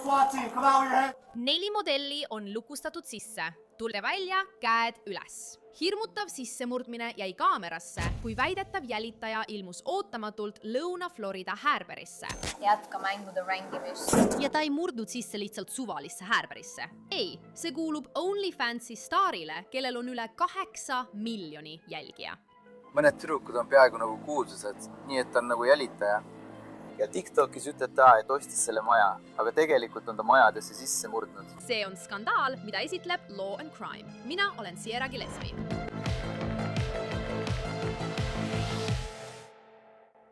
SWAT team, come out with your head. 4 modelli on lukustatud sisse. Tulge välja, käed üles. Hirmutav sissemurdmine jäi kaamerasse, kui väidetav jälitaja ilmus ootamatult Lõuna-Florida Häärberisse. Jätka mängude rängimist. Ja ta ei murdnud sisse lihtsalt suvalisse Häärberisse. Ei, see kuulub OnlyFansi staarile, kellel on üle 8 miljoni jälgija. Mõned tüdrukud on peaaegu nagu kuulsused, nii et ta on nagu jälitaja. Ja TikTokis ütleb ta, et ostis selle maja, aga tegelikult on ta majadesse sisse murdnud. See on skandaal, mida esitleb Law and Crime. Mina olen Sierra Gillespie.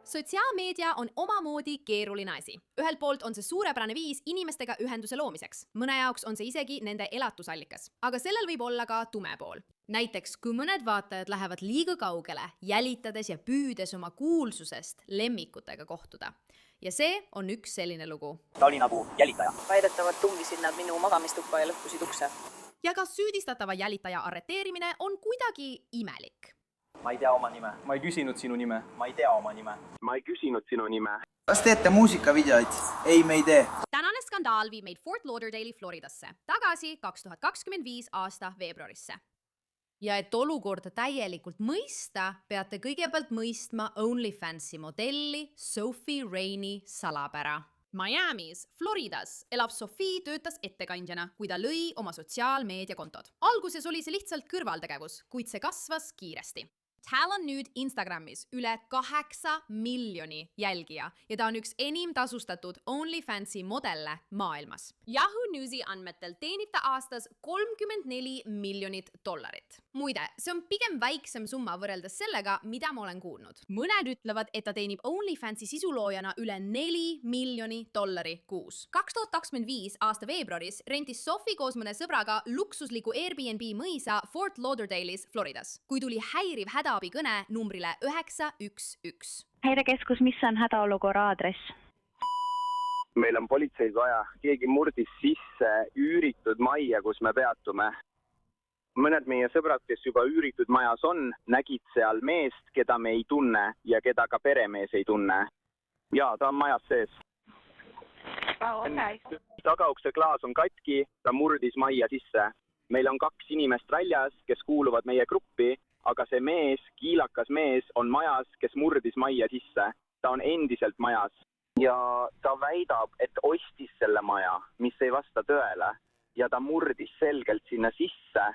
Sotsiaalmeedia on omamoodi keeruline asi. Ühelt poolt on see suurepärane viis inimestega ühenduse loomiseks. Mõne jaoks on see isegi nende elatusallikas. Aga sellel võib olla ka tume pool. Näiteks, kui mõned vaatajad lähevad liiga kaugele, jälitades ja püüdes oma kuulsusest lemmikutega kohtuda. Ja see on üks selline lugu. Ta oli nagu jälitaja. Väidetavalt tungisid nad minu magamistuppa ja lõhkusid ukse. Ja ka süüdistatava jälitaja arreteerimine on kuidagi imelik. Ma ei tea oma nime. Ma ei küsinud sinu nime. Ma ei tea oma nime. Ma ei küsinud sinu nime. Kas teete muusikavideoid? Ei, me ei tee. Tänane skandaal viib meid Fort Lauderdale'i Floridasse, tagasi 2025 aasta veebruarisse. Ja et olukorda täielikult mõista, peate kõigepealt mõistma OnlyFansi modelli Sophie Rainey salapära. Miamis, Floridas, elab Sophie töötas ettekandjana, kui ta lõi oma sotsiaalmeediakontod. Alguses oli see lihtsalt kõrvaltegevus, kuid see kasvas kiiresti. Tal on nüüd Instagramis üle 8 miljoni jälgija ja ta on üks enim tasustatud OnlyFansi modelle maailmas. Yahoo Newsi andmetel teenib ta aastas $34 miljonit. Muide, see on pigem väiksem summa võrreldes sellega, mida ma olen kuulnud. Mõned ütlevad, et ta teenib OnlyFansi sisuloojana üle $4 miljoni kuus. 2025 aasta veebruaris rentis Sophie koos mõne sõbraga luksusliku Airbnb mõisa Fort Lauderdale'is, Floridas, kui tuli häiriv hädaabikõne numbrile 911. Häirekeskus, mis on hädaolukorra aadress? Meil on politseid vaja. Keegi murdis sisse üüritud majja, kus me peatume. Mõned meie sõbrad, kes juba üüritud majas on, nägid seal meest, keda me ei tunne ja keda ka peremees ei tunne. Ja, ta on majas sees. Tagaukse klaas on katki, ta murdis majja sisse. Meil on 2 inimest väljas, kes kuuluvad meie gruppi, aga see mees, kiilakas mees, on majas, kes murdis majja sisse. Ta on endiselt majas. Ja ta väidab, et ostis selle maja, mis ei vasta tõele. Ja ta murdis selgelt sinna sisse.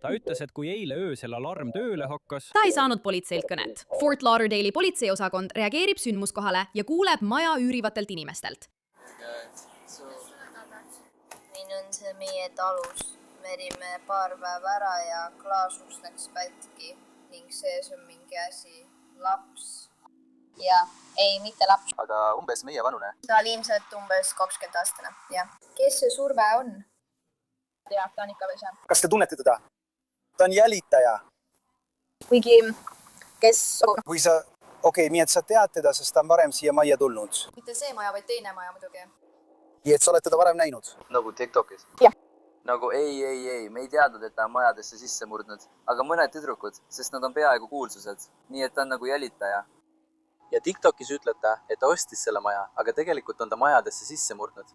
Ta ütles, et kui eile öösel alarm tööle hakkas, ta ei saanud politseilt kõnet. Fort Lauderdale'i politseiosakond reageerib sündmuskohale ja kuuleb maja üürivatelt inimestelt. Nii on see meie talus. Me erime paar päeva ära ja klaasuks läks pätki ning sees on mingi asi. Laps. Ja, ei, mitte laps. Aga umbes meie vanune. Ta oli ilmselt umbes 20 aastane. Ja. Kes see surve on? Ja, ta on ikka veel seal. Kas te tunnete teda? Ta on jälitaja. Kuigi, kes... Või sa... Okei, nii et sa tead teda, sest ta on varem siia majja tulnud. Mitte see maja, vaid teine maja muidugi. Nii et sa oled teda varem näinud? Nagu TikTokis? Jah. Nagu ei, me ei teadnud, et ta on majadesse sisse murdnud. Aga mõned tüdrukud, sest nad on peaaegu kuulsused. Nii et ta on nagu jälitaja. Ja TikTokis ütleb ta, et ta ostis selle maja, aga tegelikult on ta majadesse sisse murdnud.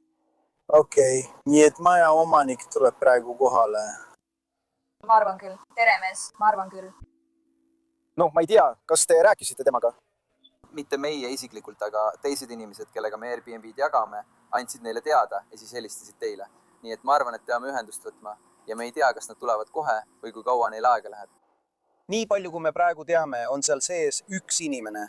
Okei, nii et maja omanik tuleb praegu kohale. Ma arvan küll. Tere mees, ma arvan küll. No, ma ei tea, kas te rääkisite temaga? Mitte meie isiklikult, aga teised inimesed, kellega me Airbnb-d jagame, andsid neile teada ja siis helistasid teile. Nii et ma arvan, et peame ühendust võtma ja me ei tea, kas nad tulevad kohe või kui kaua neil aega läheb. Nii palju, kui me praegu teame, on seal sees üks inimene.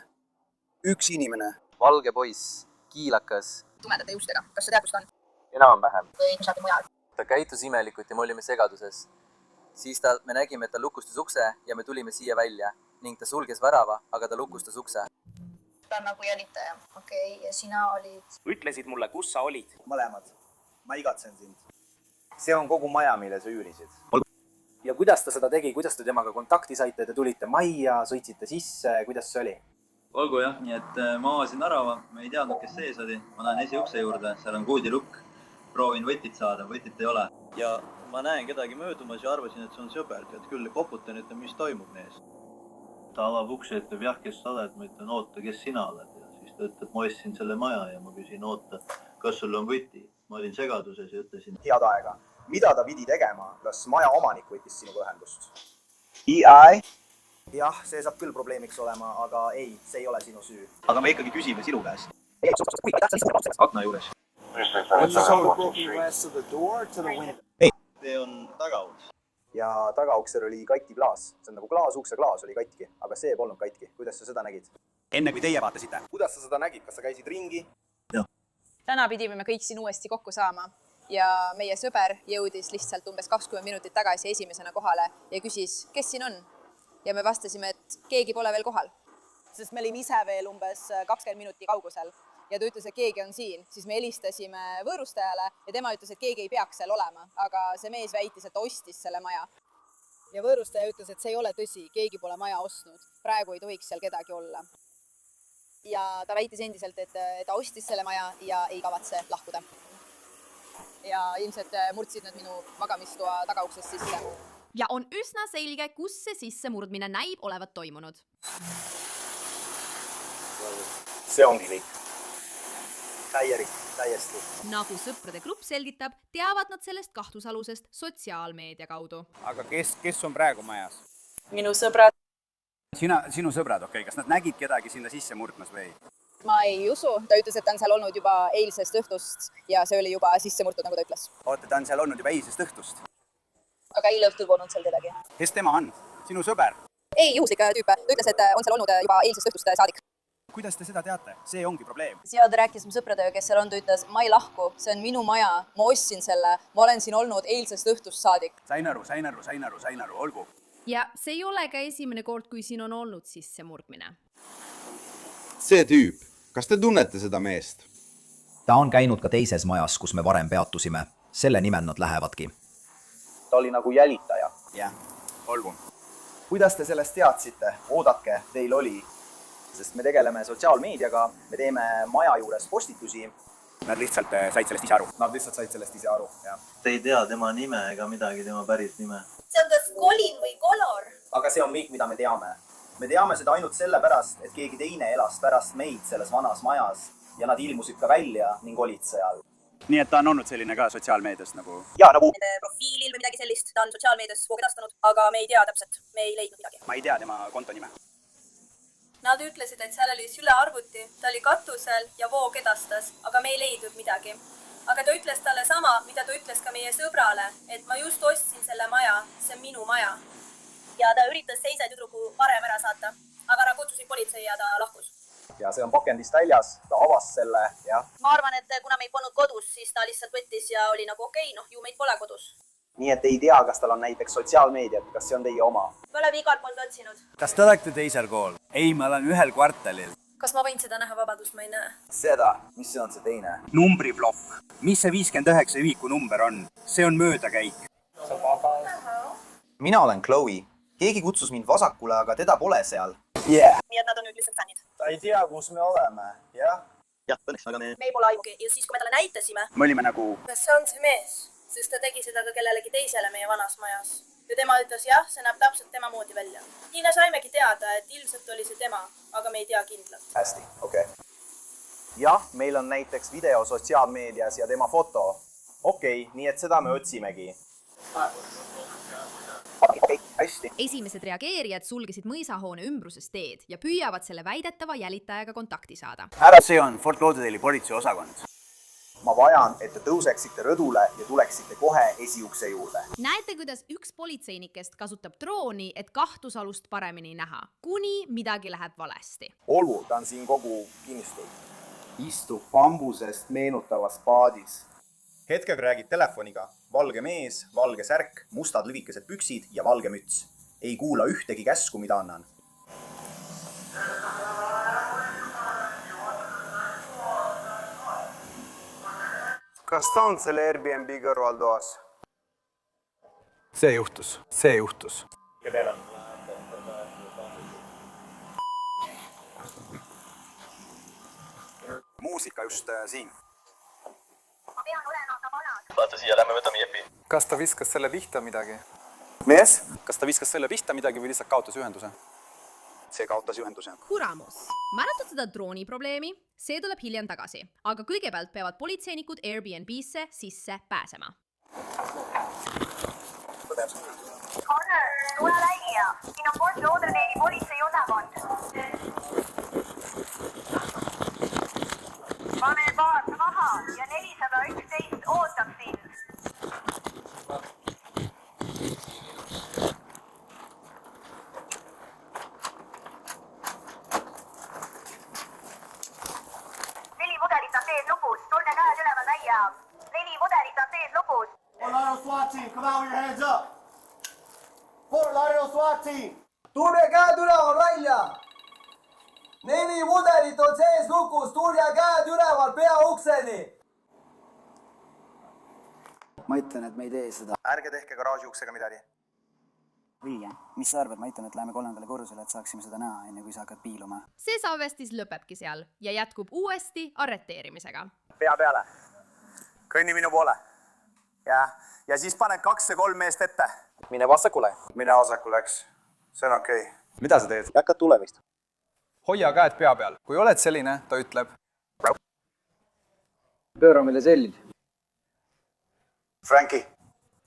Üks inimene. Valge poiss, kiilakas. Tumedate juustega. Kas sa tead, kus ta on? Enam-vähem. Või kusagil mujal? Ta käitus imelikult ja me olime segaduses. Siis me nägime, et ta lukustas ukse ja me tulime siia välja ning ta sulges värava, aga ta lukustas ukse. Ta on nagu jälitaja. Okei, ja sina olid... Ütlesid mulle, kus sa olid? Mõlemad. Ma igatsen sind. See on kogu maja, mille sa üürisid. Ja kuidas ta seda tegi? Kuidas te temaga kontakti saite? Te tulite majja, sõitsite sisse? Kuidas see oli? Olgu jah, nii et ma avasin värava, ma ei teadnud, kes sees oli. Ma lähen esiukse juurde, seal on koodilukk. Proovin võtit saada, võtit ei ole. ja ma näen kedagi möödumas ja arvasin, et see on sõber. Tead küll, koputan, et mis toimub nees. Ta avab ukse, ütleb jah, kes sa oled. Ma ütlen, oota, kes sina oled? Ja siis ta ütleb, ma ostsin selle maja ja ma küsin, oota, kas sul on võti? Ma olin segaduses ja ütlesin. Head aega. Mida ta pidi tegema? Kas maja omanik võttis sinuga ühendust? EI? Jah, see saab küll probleemiks olema, aga ei, see ei ole sinu süü. Aga me ikkagi küsime sinu käest. Akna juures. Ei. See on tagauks. Ja tagauksel oli katki klaas. See on nagu klaasukse klaas oli katki, aga see polnud katki. Kuidas sa seda nägid? Enne kui teie vaatasite. Kuidas sa seda nägid? Kas sa käisid ringi? Täna pidime me kõik siin uuesti kokku saama ja meie sõber jõudis lihtsalt umbes 20 minutit tagasi esimesena kohale ja küsis, kes siin on? Ja me vastasime, et keegi pole veel kohal. Sest me olime ise veel umbes 20 minuti kaugusel ja ta ütles, et keegi on siin. Siis me helistasime võõrustajale ja tema ütles, et keegi ei peaks seal olema, aga see mees väitis, et ostis selle maja. Ja võõrustaja ütles, et see ei ole tõsi, keegi pole maja ostnud. Praegu ei tohiks seal kedagi olla. Ja ta väitis endiselt, et ta ostis selle maja ja ei kavatse lahkuda. Ja ilmselt murdsid nad minu magamistoa tagauksest sisse. Ja on üsna selge, kus see sissemurdmine näib olevat toimunud. See ongi kõik. Täielik, täiesti. Nagu sõprade grupp selgitab, teavad nad sellest kahtlusalusest sotsiaalmeedia kaudu. Aga kes on praegu majas? Minu sõbrad. Sinu sõbrad, okei. Kas nad nägid kedagi sinna sisse murdmas või? Ma ei usu. Ta ütles, et ta on seal olnud juba eilsest õhtust ja see oli juba sisse murtud, nagu ta ütles. Oota, ta on seal olnud juba eilsest õhtust. Aga eile õhtul polnud seal kedagi. Kes tema on? Sinu sõber? Ei, juhuslik tüüp. Ta ütles, et on seal olnud juba eilsest õhtust saadik. Kuidas te seda teate? See ongi probleem. Ja ta rääkis mu sõpradega, kes seal on, ta ütles, ma ei lahku, see on minu maja, ma ostsin selle, ma olen siin olnud eilsest õhtust saadik. Sain aru, olgu. Ja see ei ole ka esimene kord, kui siin on olnud sissemurdmine. See tüüp, kas te tunnete seda meest? Ta on käinud ka teises majas, kus me varem peatusime. Selle nimel nad lähevadki. Ta oli nagu jälitaja. Jah, olgu. Kuidas te sellest teadsite? Oodake, teil oli. Sest me tegeleme sotsiaalmeediaga, me teeme maja juures postitusi. Nad lihtsalt said sellest ise aru. Nad lihtsalt said sellest ise aru, jah. Te ei tea tema nime ega midagi, tema päris nime. See on kas Colin või Color. Aga see on kõik, mida me teame. Me teame seda ainult sellepärast, et keegi teine elas pärast meid selles vanas majas ja nad ilmusid ka välja ning olid seal. Nii et ta on olnud selline ka sotsiaalmeedias nagu... Jaa, nagu... Nende profiilil või midagi sellist, ta on sotsiaalmeedias kogu edastanud, aga me ei tea täpselt, me ei leidnud midagi. Ma ei tea tema konto nime. Nad ütlesid, et seal oli sülearvuti, ta oli katusel ja voog edastas, aga me ei leidnud midagi. Aga ta ütles talle sama, mida ta ütles ka meie sõbrale, et ma just ostsin selle maja, see on minu maja. Ja ta üritas teise tüdruku varem ära saata, aga nad kutsusid politsei ja ta lahkus. Ja see on pakendist väljas, ta avas selle, jah. Ma arvan, et kuna meid polnud kodus, siis ta lihtsalt võttis ja oli nagu okei, ju meid pole kodus. Nii et ei tea, kas tal on näiteks sotsiaalmeediat, kas see on teie oma. Me oleme igalt poolt otsinud. Kas te olete teisel kool? Ei, ma olen ühel kvartalil. Kas ma võin seda näha, vabadust ma ei näe? Seda, mis see on see teine? Numbriplokk. Mis see 59 ühiku number on? See on möödakäik. Mina olen Chloe. Keegi kutsus mind vasakule, aga teda pole seal. Nii et nad on nüüd lihtsalt fännid. Ta ei tea, kus me oleme, jah? Jah, õnneks, aga me... Me ei pole aimugi ja siis, kui me talle näitasime... Me olime nagu... Kas see on see mees? Sest ta tegi seda ka kellelegi teisele meie vanas majas. Ja tema ütles jah, see näeb täpselt tema moodi välja. Nii me saimegi teada, et ilmselt oli see tema, aga me ei tea kindlalt. Hästi, okei. Jah, meil on näiteks video sotsiaalmeedias ja tema foto. Okei, nii et seda me otsimegi. Okei, hästi. Esimesed reageerijad sulgesid mõisahoone ümbruses teed ja püüavad selle väidetava jälitajaga kontakti saada. See on Fort Lauderdale'i politseiosakond. Ma vajan, et te tõuseksite rõdule ja tuleksite kohe esiukse juurde. Näete, kuidas üks politseinikest kasutab drooni, et kahtlusalust paremini näha, kuni midagi läheb valesti. Olgu, ta on siin kogu kinnistul. Istub bambusest meenutavas paadis. Hetkega räägid telefoniga. Valge mees, valge särk, mustad lühikesed püksid ja valge müts. Ei kuula ühtegi käsku, mida annan. Kas ta on selle Airbnb kõrvaltoas? See juhtus. Ja teil on? Muusika just siin. Vaata siia, lähme võtame jepi. Kas ta viskas selle pihta midagi? Mees? Kas ta viskas selle pihta midagi või lihtsalt kaotas ühenduse? See kaotas ühenduse. Kuramus. Mäletad seda drooni probleemi? See tuleb hiljem tagasi. Aga kõigepealt peavad politseinikud Airbnb-sse sisse pääsema. Connor, tule välja. Siin on Fort Lauderdale'i politsei osakond. Pane paat maha ja 411 ootab sind. Mudelit on teed lupus, tulge käed üleval välja. 4 mudelit on teed lupus. Fort Lauderdale SWAT team, come out with your hands up. Fort Lauderdale SWAT team. Tulge käed üleval välja. 4 mudelit on sees lukus, tulge käed üleval peaukseni. Ma ütlen, et me ei tee seda. Ärge tehke garaaži uksega midagi. Õige. Mis sa arvad? Ma ütlen, et läheme 3. korrusele, et saaksime seda näha, enne kui sa hakkad piiluma. See salvestis lõpebki seal ja jätkub uuesti arreteerimisega. Pea peale. Kõnni minu poole. Ja siis paned 2 ja 3 meest ette. Mine vasakule. Mine vasakule, eks. See on okei. Mida sa teed? Jäkkad tulemist. Hoia käed pea peal. Kui oled selline, ta ütleb. Pööra meile sellid. Frankie,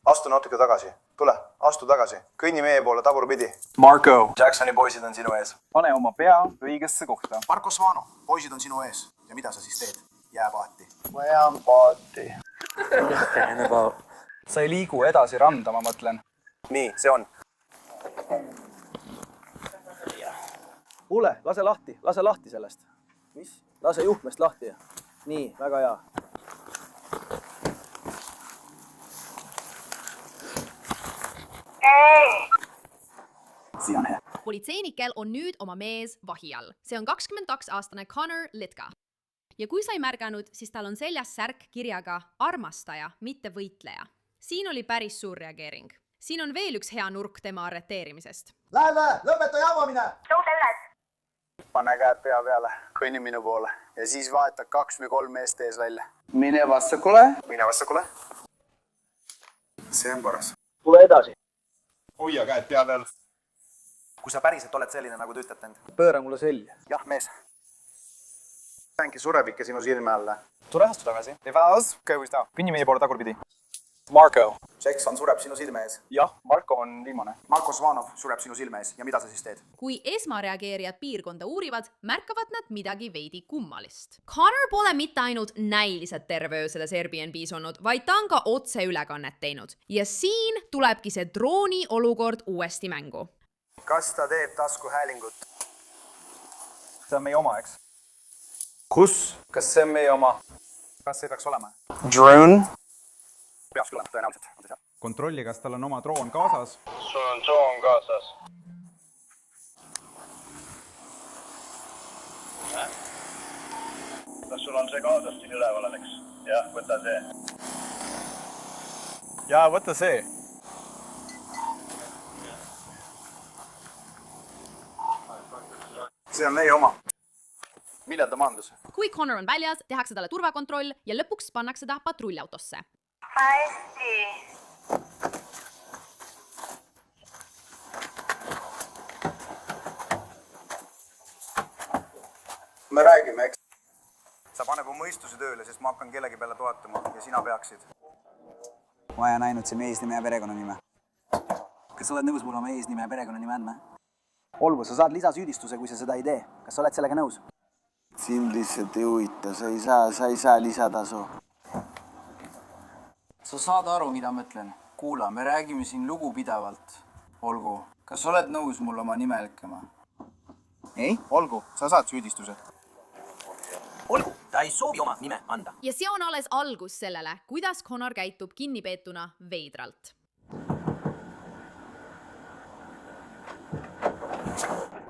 astu natuke tagasi. Tule, astu tagasi. Kõnni meie poole tagurpidi. Marko. Jacksoni poisid on sinu ees. Pane oma pea õigesse kohta. Marko Svano, poisid on sinu ees. Ja mida sa siis teed? Jää paati. Ma jään paati. Sa ei liigu edasi randa, ma mõtlen. Nii, see on. Kuule, lase lahti sellest. Mis? Lase juhtmest lahti. Nii, väga hea. Siin. Politseinikel on nüüd oma mees vahi all. See on 22-aastane Connor Litka. Ja kui sa ei märganud, siis tal on seljas särk kirjaga armastaja, mitte võitleja. Siin oli päris suur reageering. Siin on veel üks hea nurk tema arreteerimisest. Lähme, lõpeta jamamine! Tõuse üles! Pane käed pea peale, kõnni minu poole ja siis vahetad 2 või 3 meest ees välja. Mine vasakule. Mine vasakule. See on paras. Tule edasi. Hoia käed pea peal. Kui sa päriselt oled selline, nagu te ütlete end. Pööra mulle selja. Jah, mees. Tänki sureb ikka sinu silme alla. Tule astu tagasi. Evas, kõivista. Kõnni meie poole tagurpidi. Marko. Jackson sureb sinu silme ees. Jah, Marko on viimane. Marko Svanov sureb sinu silme ees. Ja mida sa siis teed? Kui esmareageerijad piirkonda uurivad, märkavad nad midagi veidi kummalist. Connor pole mitte ainult näiliselt terve öö selles Airbnb's olnud, vaid ta on ka otseülekannet teinud. Ja siin tulebki see drooni olukord uuesti mängu. Kas ta teeb taskuhäälingut? See on meie oma, eks? Kus? Kas see on meie oma? Kas see peaks olema? Drone? Peaks tulema, tõenäoliselt. Kontrolli, kas tal on oma droon kaasas? Sul on droon kaasas. Kas sul on see kaasas siin üleval, Alex? Jah, võta see. Jaa, võta see. See on meie oma. Millal ta maandus? Kui Connor on väljas, tehakse talle turvakontroll ja lõpuks pannakse ta patrullautosse. Hästi. Me räägime, eks? Sa pane mu mõistuse tööle, sest ma hakkan kellegi peale toetama ja sina peaksid. Ma olen ainult see meesnime ja perekonnanime. Kas sa oled nõus mulle oma eesnime ja perekonnanime andma? Olgu, sa saad lisasüüdistuse, kui sa seda ei tee. Kas sa oled sellega nõus? Sind lihtsalt ei huvita, sa ei saa lisatasu. Sa saad aru, mida ma ütlen? Kuula, me räägime siin lugupidavalt. Olgu, kas oled nõus mul oma nime ütlema? Ei, olgu, sa saad süüdistuse. Olgu, ta ei soovi oma nime anda. Ja see on alles algus sellele, kuidas Connor käitub kinnipeetuna veidralt.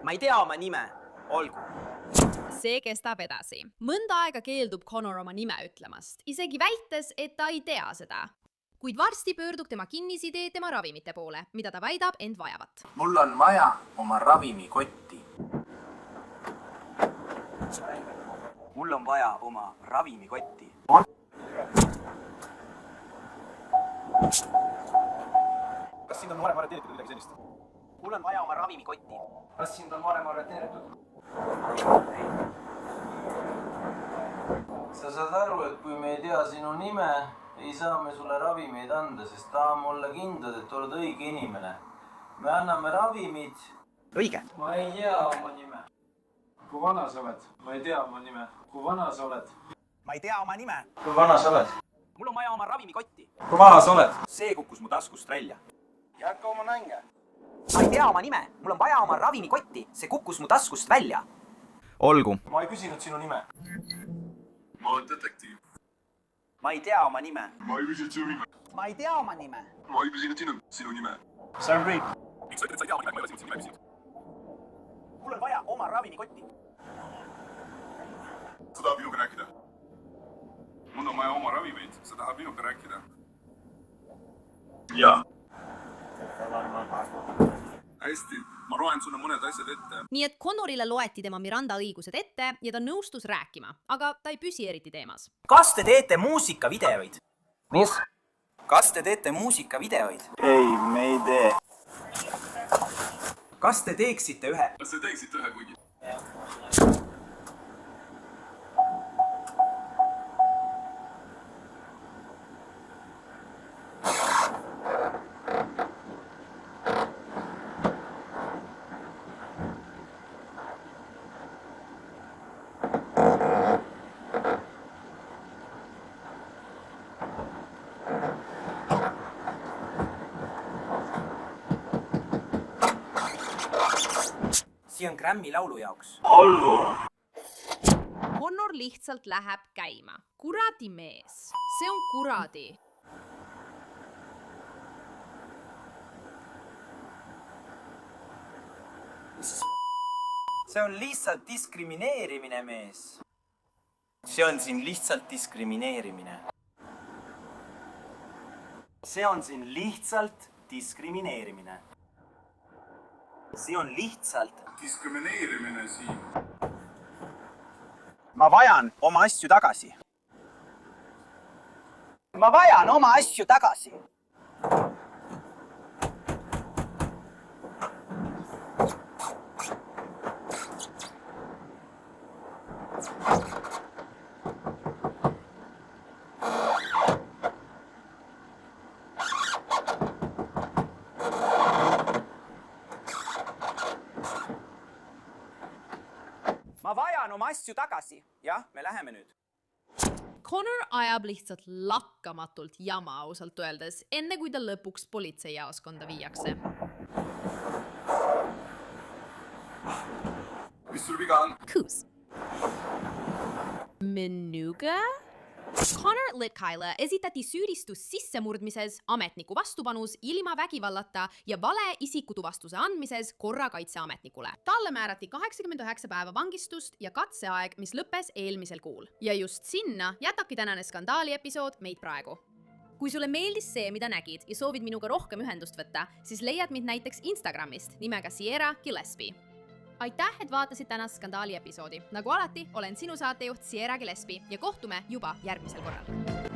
Ma ei tea oma nime. Olgu. See kestab edasi. Mõnda aega keeldub Connor oma nime ütlemast, isegi väites, et ta ei tea seda. Kuid varsti pöördub tema kinnisidee tema ravimite poole, mida ta väidab end vajavat. Mul on vaja oma ravimikotti. Mul on vaja oma ravimikotti. Kas sind on varem arreteeritud või midagi sellist? Mul on vaja oma ravimikotti. Kas sind on varem arreteeritud? Sa saad aru, et kui me ei tea sinu nime, ei saa me sulle ravimeid anda, sest tahame olla kindlad, et oled õige inimene. Me anname ravimid. Õige. Ma ei tea oma nime. Kui vana sa oled? Ma ei tea oma nime. Kui vana sa oled? Ma ei tea oma nime. Kui vana sa oled? Mul on vaja oma ravimikotti. Kui vana sa oled? See kukkus mu taskust välja. Jätka oma nänge. Ma ei tea oma nime. Mul on vaja oma ravimikotti. See kukkus mu taskust välja. Olgu. Ma ei küsinud sinu nime. Ma olen detektiiv. Ma ei tea oma nime. Ma ei küsinud sinu nime. Ma ei tea oma nime. Ma ei küsinud sinu nime. Sam Reed. Miks sa ütled, et sa ei tea oma nime, ma ei ole sinu nime küsinud? Mul on vaja oma ravimikotti. Sa tahad minuga rääkida? Mul on vaja oma ravimeid. Sa tahad minuga rääkida? Jaa. Hästi. Ma loen sulle mõned asjad ette. Nii et Connorile loeti tema Miranda õigused ette ja ta nõustus rääkima, aga ta ei püsi eriti teemas. Kas te teete muusikavideoid? Mis? Kas te teete muusikavideoid? Ei, me ei tee. Kas te teeksite ühe? Kas te teeksite ühe kuigi? See on Grammy laulu jaoks. Olgu. Connor lihtsalt läheb käima. Kuradi mees. See on kuradi. See on lihtsalt diskrimineerimine, mees. See on siin lihtsalt diskrimineerimine. See on siin lihtsalt diskrimineerimine. See on lihtsalt diskrimineerimine siin. Ma vajan oma asju tagasi. Ma vajan oma asju tagasi. Ma vajan oma asju tagasi. Jah, me läheme nüüd. Connor ajab lihtsalt lakkamatult jama ausalt öeldes, enne kui ta lõpuks politseijaoskonda viiakse. Mis sul viga on? Koos. Menuga? Connor Litkaile esitati süüdistus sissemurdmises, ametniku vastupanus ilma vägivallata ja vale isikutuvastuse andmises korrakaitseametnikule. Talle määrati 89 päeva vangistust ja katseaeg, mis lõppes eelmisel kuul. Ja just sinna jätabki tänane skandaali episood meid praegu. Kui sulle meeldis see, mida nägid ja soovid minuga rohkem ühendust võtta, siis leiad mind näiteks Instagramist nimega Sierra Gillespie. Aitäh, et vaatasid tänast skandaali episoodi. Nagu alati, olen sinu saatejuht Sierra Gillespie ja kohtume juba järgmisel korral.